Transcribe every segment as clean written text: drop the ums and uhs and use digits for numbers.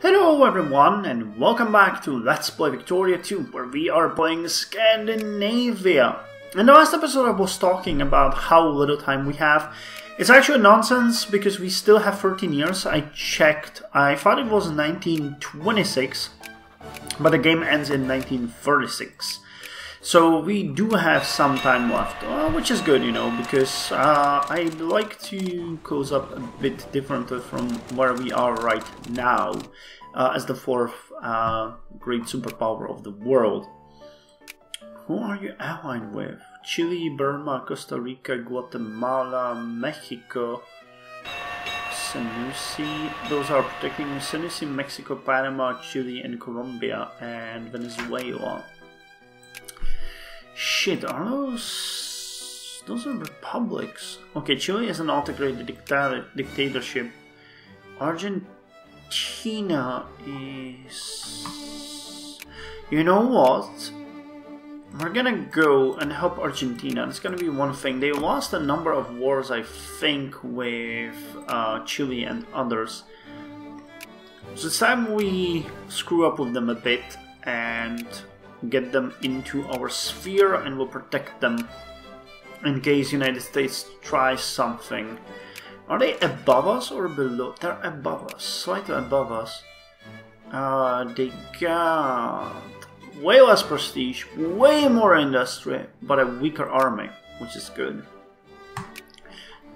Hello everyone and welcome back to Let's Play Victoria 2, where we are playing Scandinavia. In the last episode I was talking about how little time we have. It's actually nonsense because we still have 13 years. I checked, I thought it was 1926, but the game ends in 1936. So we do have some time left, which is good, you know, because I'd like to close up a bit differently from where we are right now, as the fourth great superpower of the world. Who are you allied with? Chile, Burma, Costa Rica, Guatemala, Mexico, Senussi. Those are protecting Senussi, Mexico, Panama, Chile, and Colombia, and Venezuela. Shit, are those... those are republics. Okay, Chile is an autocrated dictatorship. Argentina is... You know what? We're gonna go and help Argentina. It's gonna be one thing. They lost a number of wars, I think, with Chile and others. So it's time we screw up with them a bit and get them into our sphere, and we'll protect them in case United States tries something. Are they above us or below? They're above us, slightly above us. They got way less prestige, way more industry, but a weaker army, which is good.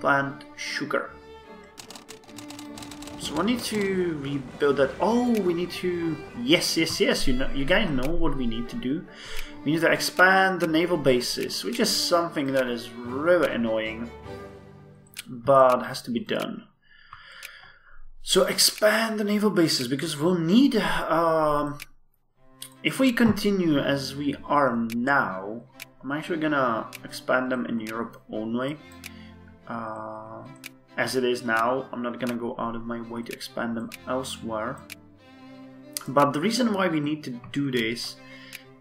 Plant sugar. So we need to rebuild that. Oh, we need to... Yes. You know, you guys know what we need to do. We need to expand the naval bases, which is something that is really annoying, but has to be done. So expand the naval bases, because we'll need... if we continue as we are now, I'm actually gonna expand them in Europe only. As it is now, I'm not gonna go out of my way to expand them elsewhere. But the reason why we need to do this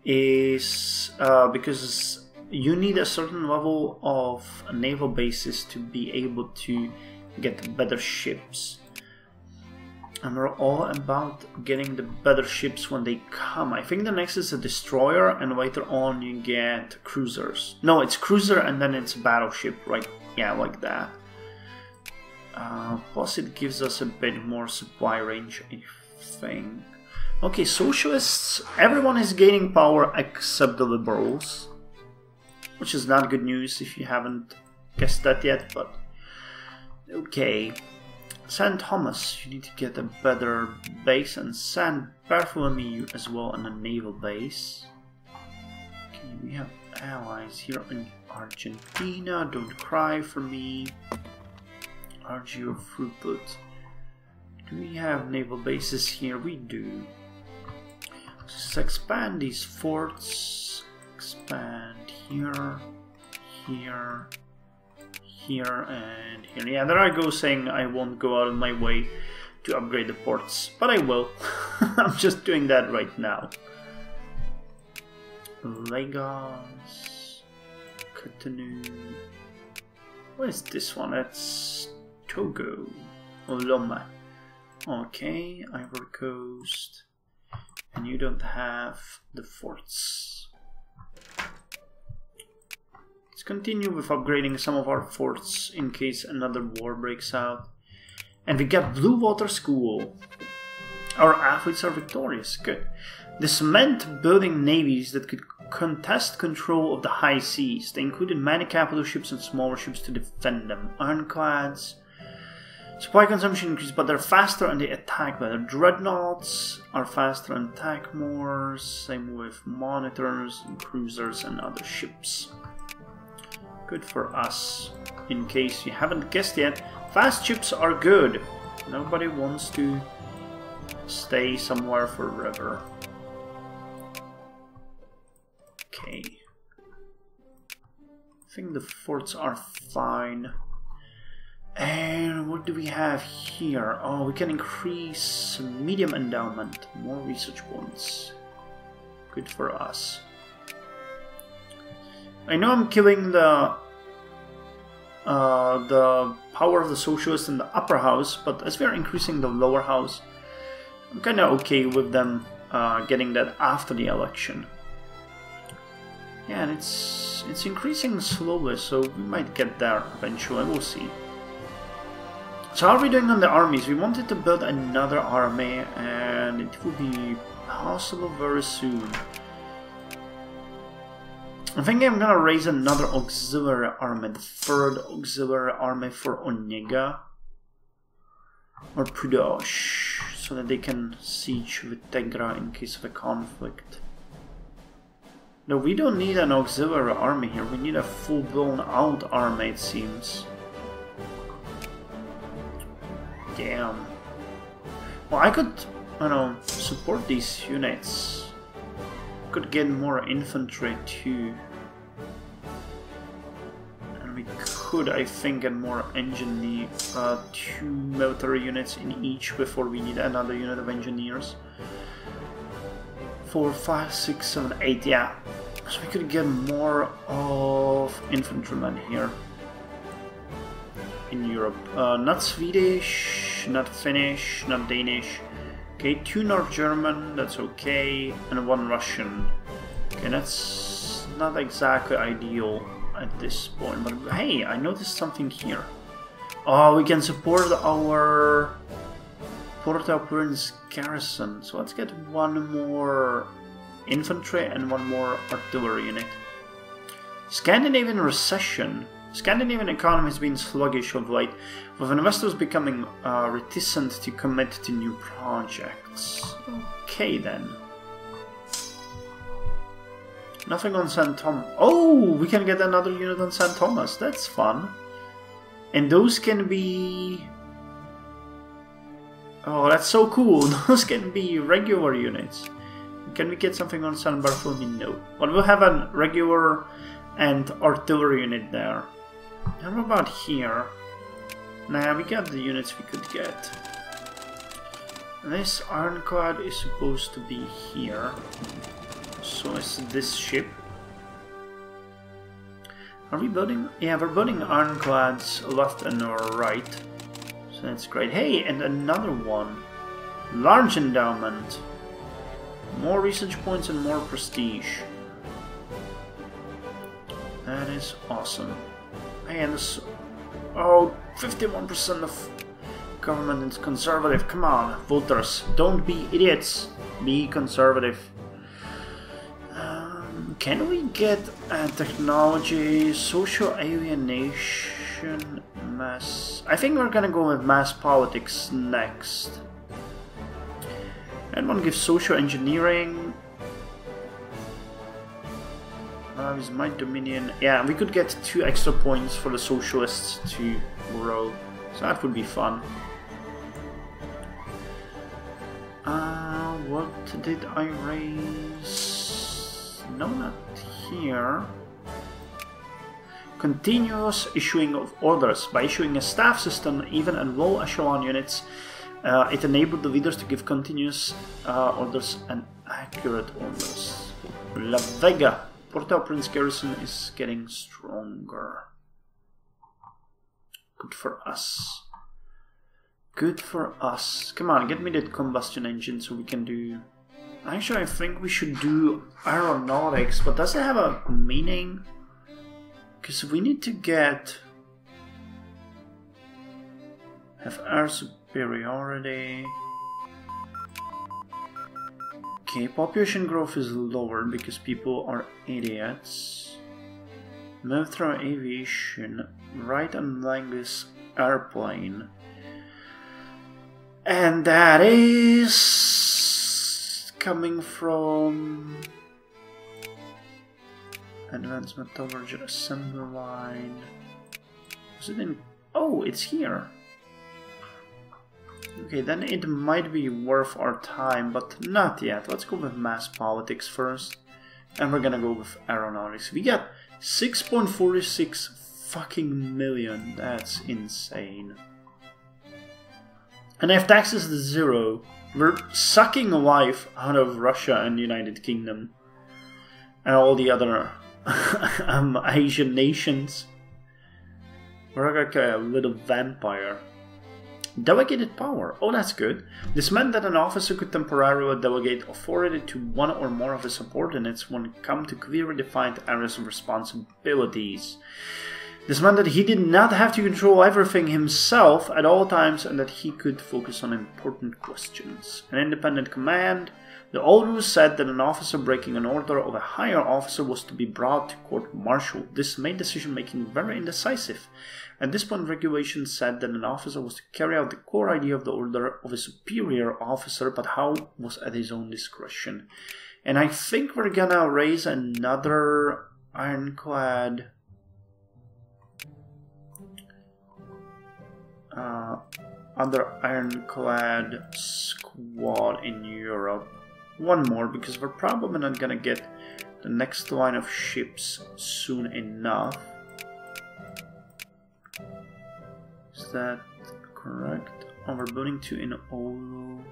is because you need a certain level of naval bases to be able to get better ships. And we're all about getting the better ships when they come. I think the next is a destroyer, and later on you get cruisers. No, it's cruiser and then it's battleship, right? Yeah, like that. Plus it gives us a bit more supply range, I think. Okay, socialists, everyone is gaining power except the liberals, which is not good news if you haven't guessed that yet, but okay. San Thomas, you need to get a better base, and San Bartholomew as well, and a naval base. Okay, we have allies here in Argentina, don't cry for me. Argio throughput. Do we have naval bases here? We do. Let's expand these forts. Expand here, here, here, and here. Yeah, there I go saying I won't go out of my way to upgrade the ports, but I will. I'm just doing that right now. Lagos, Cotonou. What is this one? That's Togo. Loma. Okay, Ivory Coast. And you don't have the forts. Let's continue with upgrading some of our forts in case another war breaks out. And we got Blue Water School. Our athletes are victorious. Good. This meant building navies that could contest control of the high seas. They included many capital ships and smaller ships to defend them. Ironclads. Supply consumption increased, but they're faster and they attack better. Dreadnoughts are faster and attack more. Same with monitors and cruisers and other ships. Good for us. In case you haven't guessed yet, fast ships are good. Nobody wants to stay somewhere forever. Okay. I think the forts are fine. And what do we have here? Oh, we can increase medium endowment, more research points. Good for us. I know I'm killing the power of the socialists in the upper house, but as we are increasing the lower house, I'm kind of okay with them getting that after the election. Yeah, and it's increasing slowly, so we might get there eventually. We'll see. So how are we doing on the armies? We wanted to build another army, and it will be possible very soon. I think I'm gonna raise another auxiliary army, the third auxiliary army for Onega or Pudosh, so that they can siege Vitegra in case of a conflict. No, we don't need an auxiliary army here, we need a full-blown out army, it seems. Damn. Well, I could, you know, support these units. Could get more infantry too. And we could, I think, get more engineer, 2 military units in each before we need another unit of engineers. 4, 5, 6, 7, 8, yeah. So we could get more of infantrymen here in Europe. Not Swedish, not Finnish, not Danish. Okay, 2 North German, that's okay, and 1 Russian. Okay, that's not exactly ideal at this point, but hey, I noticed something here. Oh, we can support our Port-au-Prince garrison, so let's get 1 more infantry and 1 more artillery unit. Scandinavian recession. Scandinavian economy has been sluggish of late, with investors becoming reticent to commit to new projects. Okay then. Nothing on St. Thomas. Oh, we can get another unit on St. Thomas. That's fun. And those can be... Oh, that's so cool. Those can be regular units. Can we get something on San Bartholomew? No. But we'll have a regular and artillery unit there. How about here? Nah, we got the units we could get. This ironclad is supposed to be here. So is this ship. Are we building? Yeah, we're building ironclads left and right. So that's great. Hey, and another one. Large endowment. More research points and more prestige. That is awesome. And this, oh, 51% of government is conservative. Come on, voters, don't be idiots. Be conservative. Can we get technology, social alienation, mass? I think we're gonna go with mass politics next. And one gives social engineering. Is my dominion? Yeah, we could get 2 extra points for the socialists to grow, so that would be fun. What did I raise? No, not here. Continuous issuing of orders. By issuing a staff system, even in low echelon units, it enabled the leaders to give continuous orders and accurate orders. La Vega. Port-au-Prince garrison is getting stronger. Good for us. Good for us. Come on, get me that combustion engine so we can do... Actually, I think we should do aeronautics, but does it have a meaning? Because we need to get... have air superiority... Okay, population growth is lower because people are idiots. Military aviation, right and language airplane. And that is coming from advanced metallurgy assembly line. Is it in? Oh, it's here. Okay, then it might be worth our time, but not yet. Let's go with mass politics first. And we're gonna go with aeronautics. We got 6.46 fucking million. That's insane. And if taxes is 0, we're sucking life out of Russia and the United Kingdom. And all the other Asian nations. We're like a little vampire. Delegated power. Oh, that's good. This meant that an officer could temporarily delegate authority to one or more of his subordinates when it came to clearly defined areas of responsibilities. This meant that he did not have to control everything himself at all times and that he could focus on important questions. An independent command. The old rules said that an officer breaking an order of a higher officer was to be brought to court-martial. This made decision-making very indecisive. At this point, regulation said that an officer was to carry out the core idea of the order of a superior officer, but how was at his own discretion. And I think we're gonna raise another ironclad squad in Europe. One more, because we're probably not gonna get the next line of ships soon enough. Is that correct? Oh, we're building 2 in Oulu.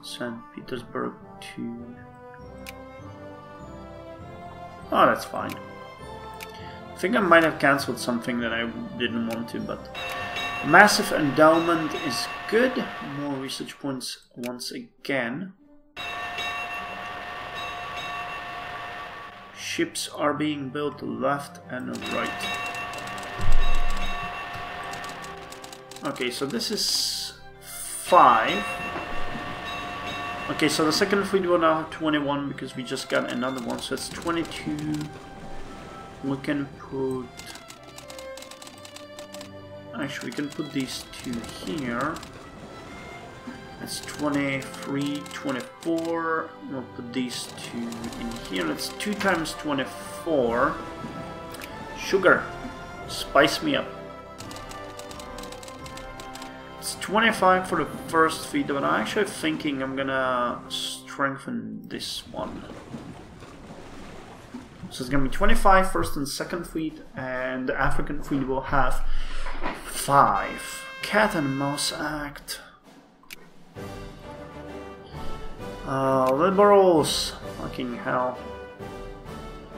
St. Petersburg 2. Oh, that's fine. I think I might have cancelled something that I didn't want to, but massive endowment is good. More research points once again. Ships are being built left and right. Okay, so this is 5. Okay, so the second fleet will now have 21 because we just got another one, so it's 22. We can put... Actually, we can put these 2 here. That's 23, 24. We'll put these 2 in here. That's 2 times 24. Sugar. Spice me up. It's 25 for the first fleet, but I'm actually thinking I'm gonna strengthen this one. So it's gonna be 25 first and second fleet, and the African fleet will have 5. Cat and Mouse Act. Liberals. Fucking hell.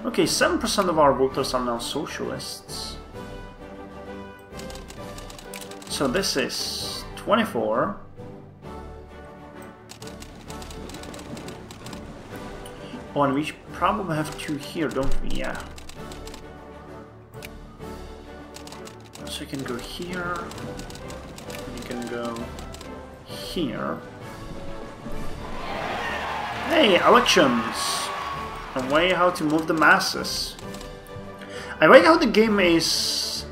Okay, 7% of our voters are now socialists. So this is 24. Oh, and we probably have 2 here, don't we? Yeah. So you can go here. You can go here. Hey, elections! A way how to move the masses. I like how the game is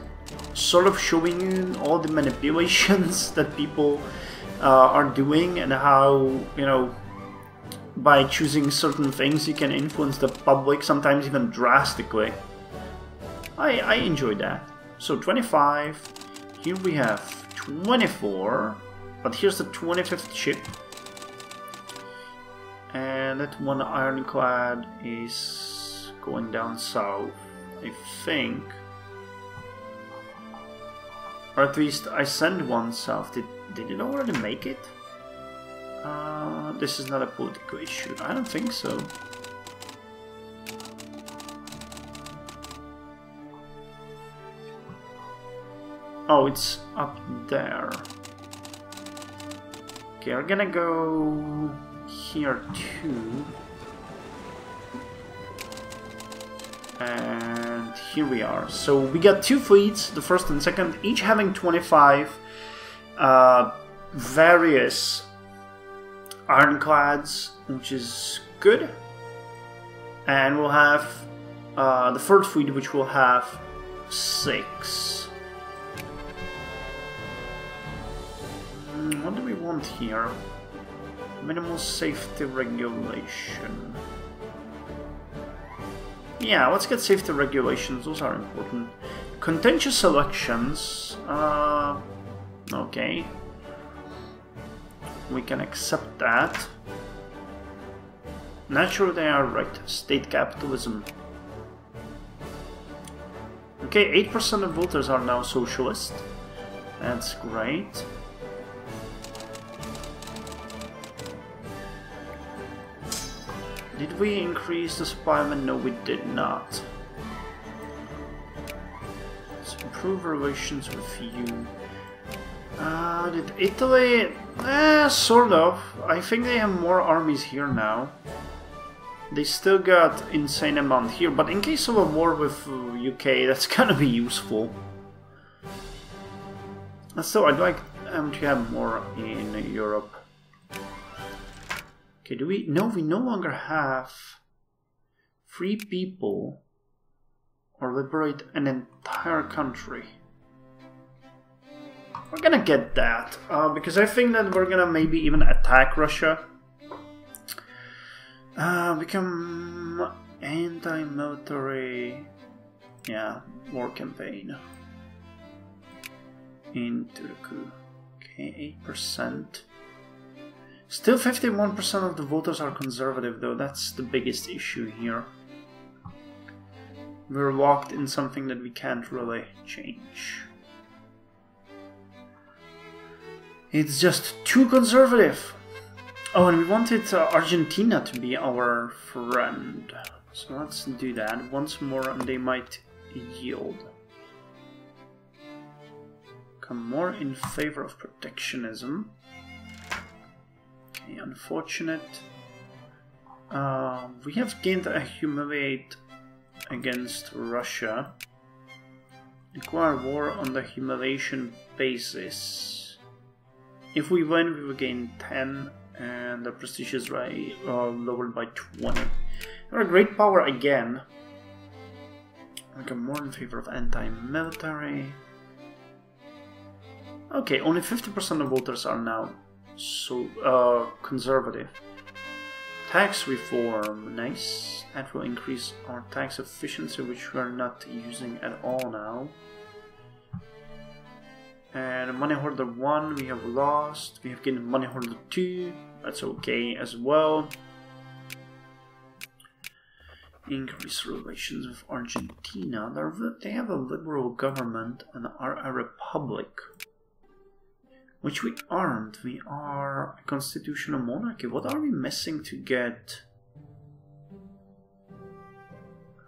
sort of showing you all the manipulations that people are doing, and how, you know, by choosing certain things you can influence the public, sometimes even drastically. I enjoy that. So 25, here we have 24, but here's the 25th ship. And that one ironclad is going down south, I think. Or at least I sent one south. Did it already make it? This is not a political issue. I don't think so. Oh, it's up there. Okay, we're gonna go here too. And here we are. So we got 2 fleets, the first and second, each having 25 various ironclads, which is good. And we'll have the third fleet, which will have 6. What do we want here? Minimal safety regulation. Yeah, let's get safety regulations, those are important. Contentious elections. Okay. We can accept that. Naturally, they are right. State capitalism. Okay, 8% of voters are now socialist. That's great. Did we increase the supply of men? No, we did not. Let's improve relations with you. Did Italy? Sort of. I think they have more armies here now. They still got insane amount here, but in case of a war with UK, that's gonna be useful. So I'd like to have more in Europe. Okay, do we? No, we no longer have free people or liberate an entire country. We're gonna get that, because I think that we're gonna maybe even attack Russia. Become anti-military, yeah, war campaign. In Turku. Okay, 8%. Still 51% of the voters are conservative though, that's the biggest issue here. We're locked in something that we can't really change. It's just too conservative. Oh, and we wanted Argentina to be our friend. So let's do that once more and they might yield. Come more in favor of protectionism. Okay, unfortunate. We have gained a humiliate against Russia. Declare war on the humiliation basis. If we win, we will gain 10, and the prestige is lowered by 20. We're a great power again. Become more in favor of anti-military. Okay, only 50% of voters are now so conservative. Tax reform, nice. That will increase our tax efficiency, which we are not using at all now. And money hoarder 1 we have lost. We have gained money hoarder 2. That's okay as well. Increase relations with Argentina. They have a liberal government and are a republic. Which we aren't. We are a constitutional monarchy. What are we missing to get?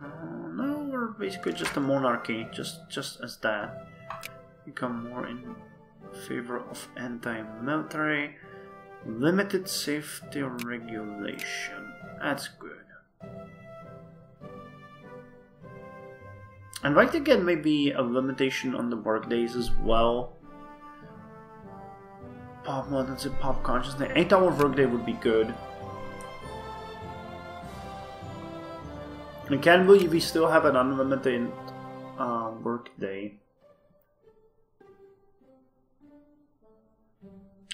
No, we're basically just a monarchy. Just as that. Become more in favor of anti-military. Limited safety regulation. That's good. I'd like to get maybe a limitation on the work days as well. Pop models and pop consciousness. 8-hour workday would be good. I can't believe we still have an unlimited workday.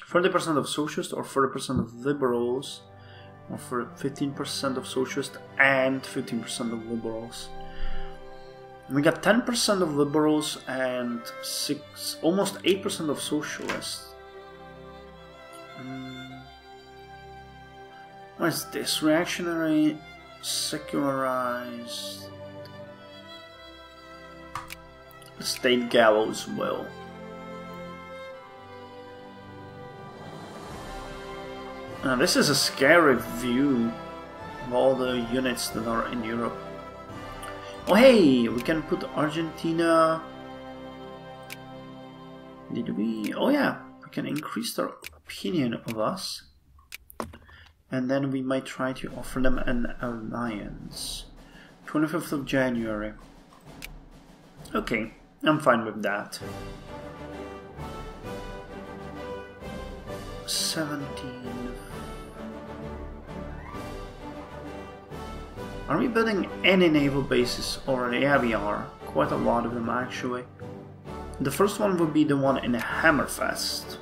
40% of socialists or 40% of liberals, or for 15% of socialists and 15% of liberals. We got 10% of liberals and almost 8% of socialists. What is this? Reactionary, secularized, state gallows will. Now this is a scary view of all the units that are in Europe. Oh hey, we can put Argentina. Did we? Oh yeah, we can increase their opinion of us. And then we might try to offer them an alliance. 25th of January. Okay, I'm fine with that. 17. Are we building any naval bases already? Yeah, we are. Quite a lot of them actually. The first one will be the one in Hammerfest.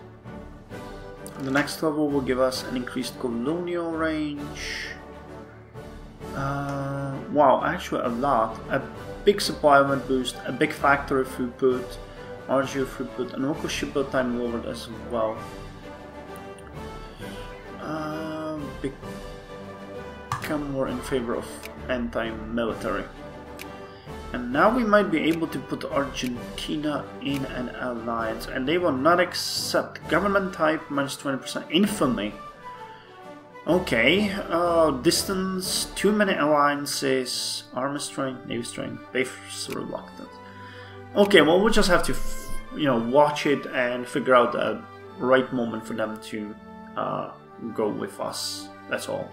The next level will give us an increased colonial range. Wow, actually a lot. A big supply limit boost, a big factory throughput, RGO throughput, and local shipbuild time lowered as well. Become more in favor of anti-military. And now we might be able to put Argentina in an alliance, and they will not accept government type minus 20% infamy. Okay, distance, too many alliances, army strength, navy strength, base reluctant. Okay, well we'll just have to, watch it and figure out a right moment for them to go with us. That's all.